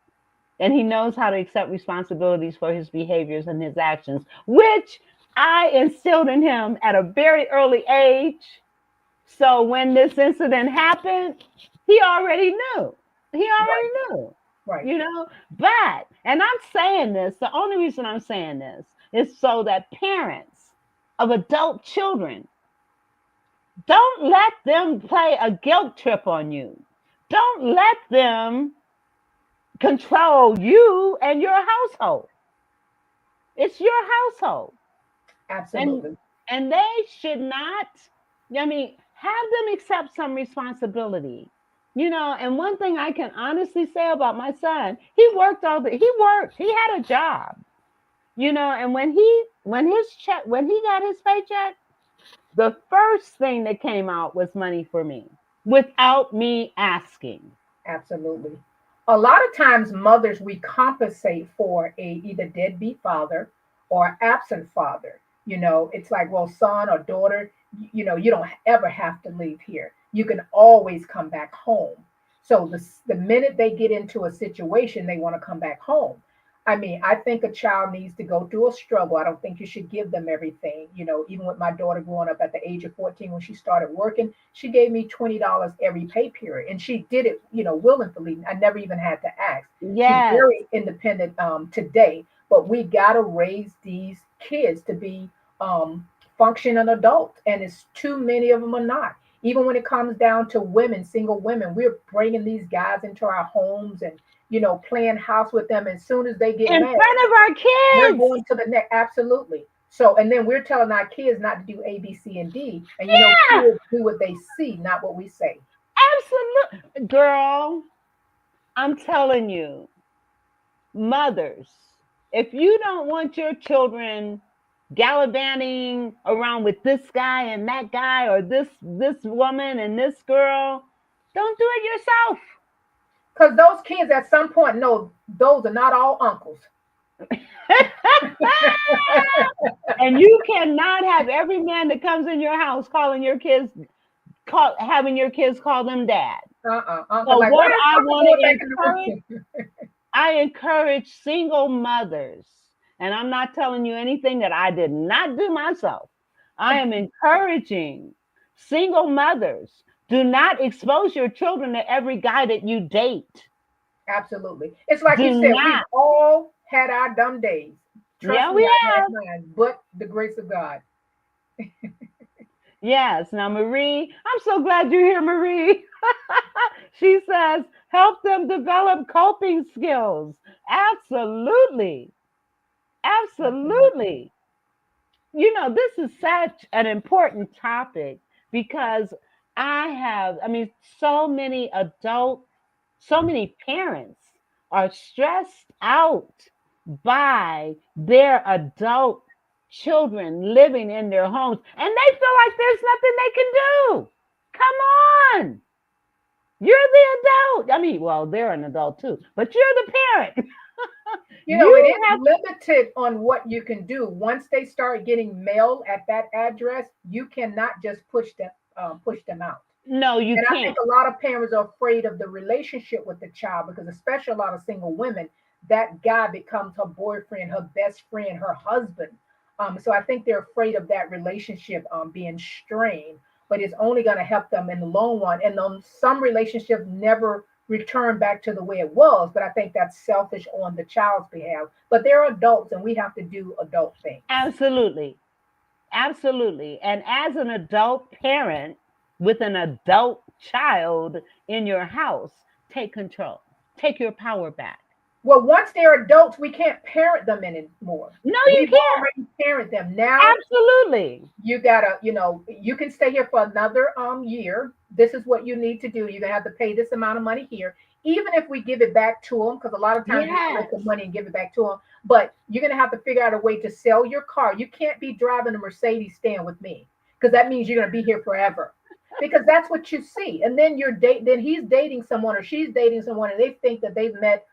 And he knows how to accept responsibilities for his behaviors and his actions, which I instilled in him at a very early age. So when this incident happened, he already knew. He Right. already knew, Right. you know. But, and I'm saying this, the only reason I'm saying this is so that parents of adult children don't let them play a guilt trip on you. Don't let them control you and your household. It's your household. And Absolutely. and they should not, I mean, have them accept some responsibility. You know, and one thing I can honestly say about my son, he worked, he had a job, you know, and when he got his paycheck, the first thing that came out was money for me without me asking. Absolutely. A lot of times, mothers, we compensate for a either deadbeat father or absent father. You know, it's like, well, son or daughter, you don't ever have to leave here. You can always come back home. So the minute they get into a situation, they want to come back home. I mean, I think a child needs to go through a struggle. I don't think you should give them everything. You know, even with my daughter growing up at the age of 14, when she started working, she gave me $20 every pay period. And she did it, willingly. I never even had to ask. She's Yes. very independent today, but we got to raise these kids to be functioning adults. And it's too many of them are not. Even when it comes down to women, single women, we're bringing these guys into our homes and playing house with them. As soon as they get In married, front of our they're kids. going to the next. Absolutely. So, and then we're telling our kids not to do A, B, C, and D. And Yeah, kids do what they see, not what we say. absolutely. Girl, I'm telling you, mothers, if you don't want your children gallivanting around with this guy and that guy or this woman and this girl, don't do it yourself. Because those kids at some point know those are not all uncles. And you cannot have every man that comes in your house having your kids call them dad. Uncle, So like, what where's I Uncle want going to back in the encourage, room? I encourage single mothers, and I'm not telling you anything that I did not do myself. I am encouraging single mothers. Do not expose your children to every guy that you date. Absolutely. It's like you Do said, we've not. all had our dumb days. Trust Yeah, me, we I had have. mine, but the grace of God. Yes. Now, Marie, I'm so glad you're here, Marie. She says, help them develop coping skills. Absolutely. Absolutely. Absolutely. You know, this is such an important topic because I mean, so many parents are stressed out by their adult children living in their homes and they feel like there's nothing they can do. Come on. You're the adult. I mean, well, they're an adult too, but you're the parent. It You is have limited on what you can do. Once they start getting mail at that address, you cannot just push them out. no, you And I think can't. a lot of parents are afraid of the relationship with the child because, especially a lot of single women, that guy becomes her boyfriend, her best friend, her husband. So I think they're afraid of that relationship being strained, but it's only going to help them in the long run. And some relationships never return back to the way it was, but I think that's selfish on the child's behalf. But they're adults and we have to do adult things. Absolutely. Absolutely. And as an adult parent with an adult child in your house, take control, take your power back. Well, once they're adults, we can't parent them anymore. No, you We've can't. already parented them. Now Absolutely. you gotta, you can stay here for another year. This is what you need to do. You're gonna have to pay this amount of money here, even if we give it back to them, because a lot of times we Yes. collect the money and give it back to them. But you're gonna have to figure out a way to sell your car. You can't be driving a Mercedes staying with me, because that means you're gonna be here forever. Because that's what you see, and then then he's dating someone or she's dating someone, and they think that they've met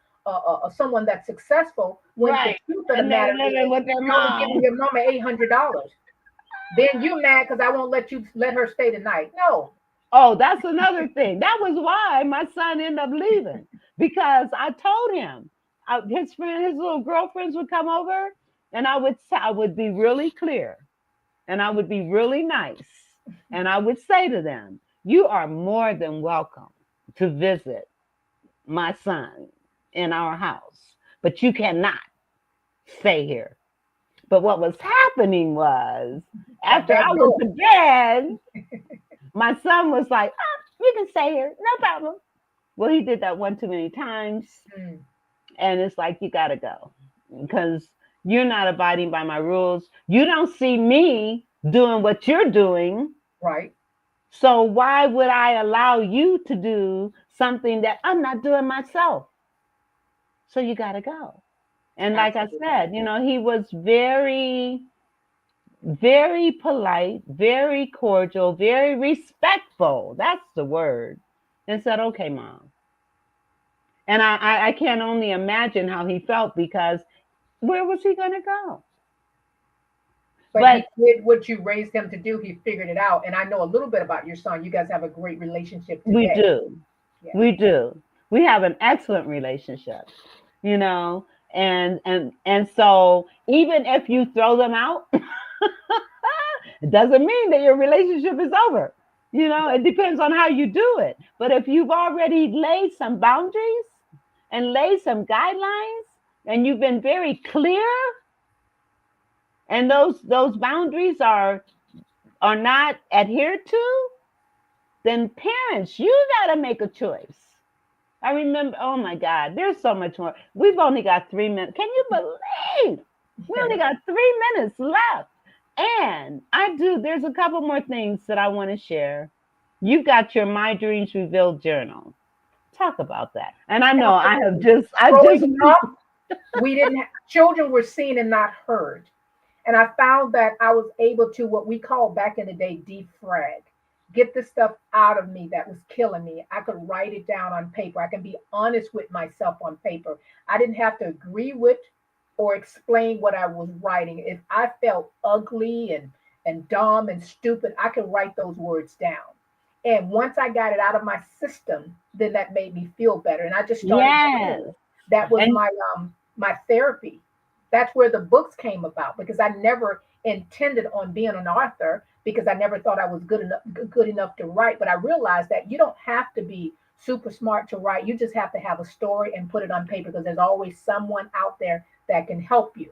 someone that's successful. When the Right. truth of the And they're matter living is, with their you're only giving mom. your mama $800. Then you mad because I won't let her stay tonight. No. Oh, that's another thing. That was why my son ended up leaving, because I told him his little girlfriends would come over, and I would be really clear, and I would be really nice, and I would say to them, "You are more than welcome to visit my son in our house, but you cannot stay here." But what was happening was, That after back I went door. to bed, my son was like, "You can stay here, no problem." Well, he did that one too many times. Mm, And it's like, you got to go because you're not abiding by my rules. You don't see me doing what you're doing. right. So why would I allow you to do something that I'm not doing myself? So you got to go. And like I Absolutely. said, he was very, very polite, very cordial, very respectful. That's the word. And said, "Okay, mom." And I can't only imagine how he felt, because where was he going to go? But But he did what you raised him to do. He figured it out. And I know a little bit about your son. You guys have a great relationship we today. do. Yeah. We do. We have an excellent relationship, you know, and so even if you throw them out, it doesn't mean that your relationship is over. It depends on how you do it. But if you've already laid some boundaries and laid some guidelines, and you've been very clear, and those boundaries are not adhered to, then parents, you got to make a choice. I remember, oh my God, there's so much more. We've only got 3 minutes. Can you believe we only got 3 minutes left? And there's a couple more things that I want to share. You've got your My Dreams Revealed journal. Talk about that. And I know I just, Growing up, we didn't children were seen and not heard. And I found that I was able to, what we call back in the day, defrag, get the stuff out of me that was killing me. I could write it down on paper. I can be honest with myself on paper. I didn't have to agree with or explain what I was writing. If I felt ugly and dumb and stupid, I could write those words down. And once I got it out of my system, then that made me feel better. And I just started doing yes. it. That was And my therapy. That's where the books came about, because I never intended on being an author, because I never thought I was good enough to write. But I realized that you don't have to be super smart to write. You just have to have a story and put it on paper, because there's always someone out there that can help you.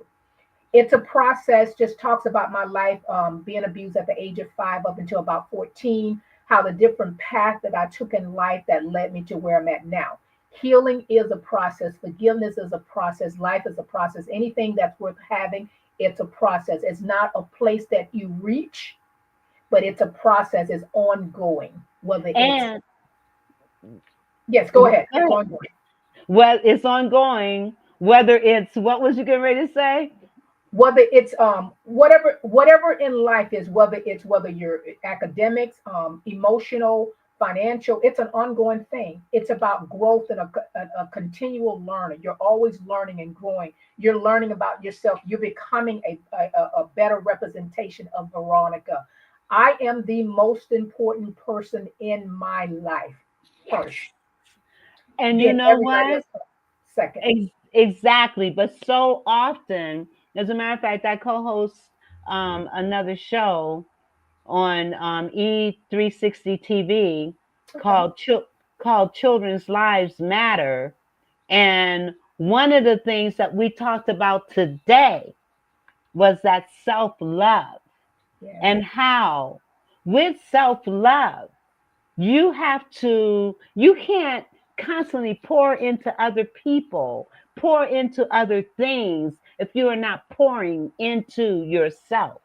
It's a process. Just talks about my life, being abused at the age of 5 up until about 14, how the different path that I took in life that led me to where I'm at now. Healing is a process. Forgiveness is a process. Life is a process. Anything that's worth having, it's a process. It's not a place that you reach, but it's a process. It's ongoing. Whether it's and Yes, go ahead. It's ongoing. well, it's ongoing. Whether it's, what was you getting ready to say? Whether it's whatever in life is, whether you're academics, emotional, financial, it's an ongoing thing. It's about growth and a continual learner. You're always learning and growing. You're learning about yourself. You're becoming a better representation of Veronica. I am the most important person in my life Yes. first. And you Then know everybody what? else comes second. Exactly. But so often, as a matter of fact, I co-host another show on E360 TV Okay. called called Children's Lives Matter. And one of the things that we talked about today was that self-love, Yes. and how with self-love you can't constantly pour into other people, pour into other things if you are not pouring into yourself.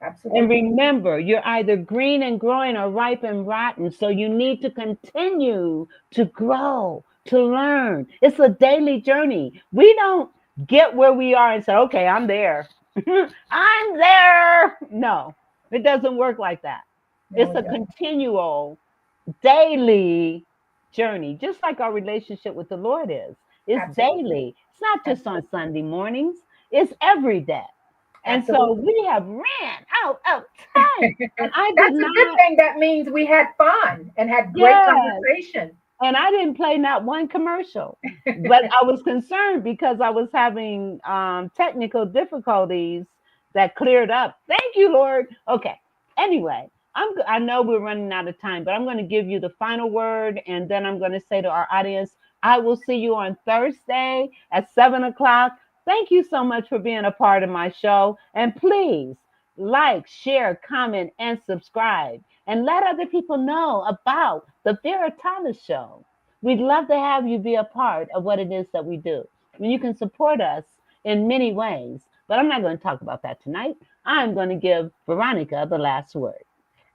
And Absolutely. remember, you're either green and growing or ripe and rotten. So you need to continue to grow, to learn. It's a daily journey. We don't get where we are and say, okay, I'm there. I'm there. No, it doesn't work like that. No, It's it a doesn't. continual daily journey, just like our relationship with the Lord is. It's Absolutely. daily. It's not just on Absolutely. Sunday mornings, it's every day. And so Absolutely. we have ran out of time. And I did That's a good not, thing. That means we had fun and had great yes. conversation. And I didn't play not one commercial. But I was concerned because I was having technical difficulties that cleared up. Thank you, Lord. Okay. Anyway, I know we're running out of time, but I'm going to give you the final word, and then I'm going to say to our audience, I will see you on Thursday at 7 o'clock. Thank you so much for being a part of my show. And please like, share, comment, and subscribe, and let other people know about the Vera Show. We'd love to have you be a part of what it is that we do. And you can support us in many ways, but I'm not going to talk about that tonight. I'm going to give Veronica the last word.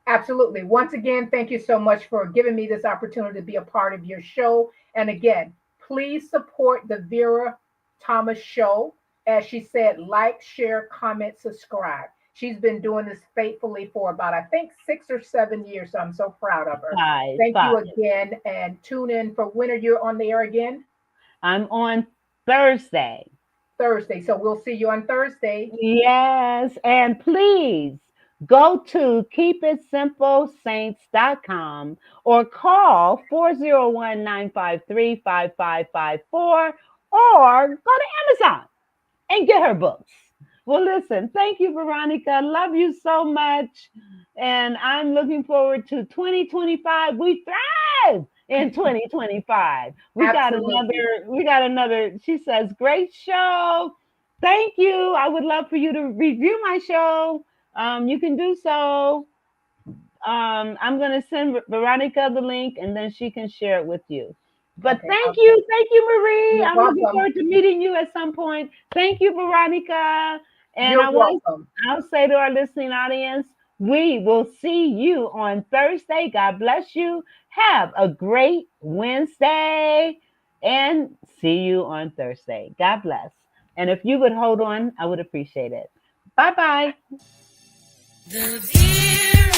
Absolutely. Once again, thank you so much for giving me this opportunity to be a part of your show. And again, please support the Vera Thomas Show. As she said, like, share, comment, subscribe. She's been doing this faithfully for about, I think, 6 or 7 years. So I'm so proud of her. Five, Thank you five. again. And tune in for when are you on the air again? I'm on Thursday. Thursday. So we'll see you on Thursday. Yes, and please go to keepitsimple.saints.com or call 401-953-5554, or go to Amazon and get her books. Well, listen, thank you, Veronica. Love you so much. And I'm looking forward to 2025. We thrive in 2025. Absolutely. We got another, she says, great show. Thank you. I would love for you to review my show. You can do so. I'm going to send Veronica the link, and then she can share it with you. But Okay. thank you, Marie. You're I'm looking welcome. forward to meeting you at some point. Thank you, Veronica. And You're welcome. I'll say to our listening audience, we will see you on Thursday. God bless you. Have a great Wednesday, and see you on Thursday. God bless. And if you would hold on, I would appreciate it. Bye bye. The Vera